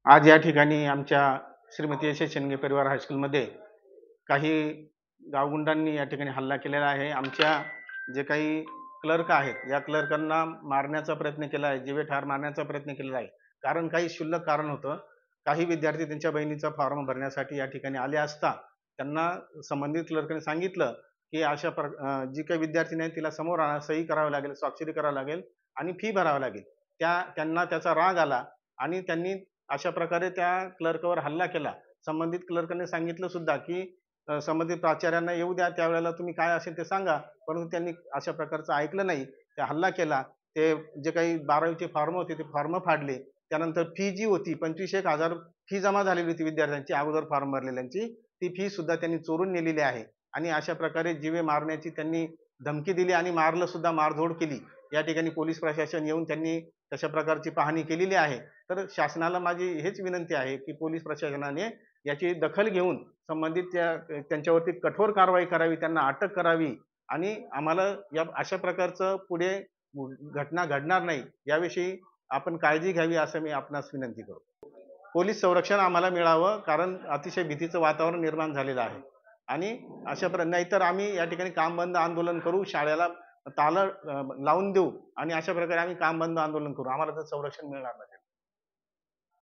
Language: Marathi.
आज या ठिकाणी आमच्या श्रीमती यशस्वी शेंडगे परिवार हायस्कूलमध्ये काही गावगुंडांनी या ठिकाणी हल्ला केलेला आहे। आमच्या जे काही क्लर्क आहेत या क्लर्कांना मारण्याचा प्रयत्न केला आहे, जीवे ठार मारण्याचा प्रयत्न केलेला आहे। कारण काही क्षुल्लक कारण होतं। काही विद्यार्थी त्यांच्या बहिणीचा फॉर्म भरण्यासाठी या ठिकाणी आले असता त्यांना संबंधित क्लर्कने सांगितलं की अशा जी काही विद्यार्थिनी आहे तिला समोर आणा, सही करावी लागेल, स्वाक्षरी करावी लागेल आणि फी भरावी लागेल। त्यांना त्याचा राग आला आणि त्यांनी अशा प्रकारे त्या क्लर्कवर हल्ला केला। संबंधित क्लर्कने सांगितलं सुद्धा की संबंधित प्राचार्यांना येऊ द्या, त्यावेळेला तुम्ही काय असेल ते सांगा, परंतु त्यांनी अशा प्रकारचं ऐकलं नाही। ते हल्ला केला। ते जे काही 12वीचे फॉर्म होते ते फॉर्म फाडले। त्यानंतर फी जी होती 25,000 फी जमा झालेली होती विद्यार्थ्यांची, अगोदर फॉर्म भरलेल्यांची, ती फी सुद्धा त्यांनी चोरून नेलेली आहे आणि अशा प्रकारे जीवे मारण्याची त्यांनी धमकी दिली आणि मारलं सुद्धा, मारझोड केली। या ठिकाणी पोलीस प्रशासन येऊन त्यांनी तशा प्रकारची पाहणी केलेली आहे। तर शासनाला माझी हेच विनंती आहे की पोलीस प्रशासनाने याची दखल घेऊन संबंधित त्यांच्यावरती कठोर कारवाई करावी, त्यांना अटक करावी आणि आम्हाला या अशा प्रकारचं पुढे घटना घडणार नाही याविषयी आपण काळजी घ्यावी असं मी आपणास विनंती करतो। पोलीस संरक्षण आम्हाला मिळावं, कारण अतिशय भीतीचं वातावरण निर्माण झालेलं आहे आणि नाहीतर आम्ही या ठिकाणी काम बंद आंदोलन करू, शाळेला ताला लावून देऊ आणि अशा प्रकारे आम्ही काम बंद आंदोलन करू। आम्हाला तर संरक्षण मिळणार नाही।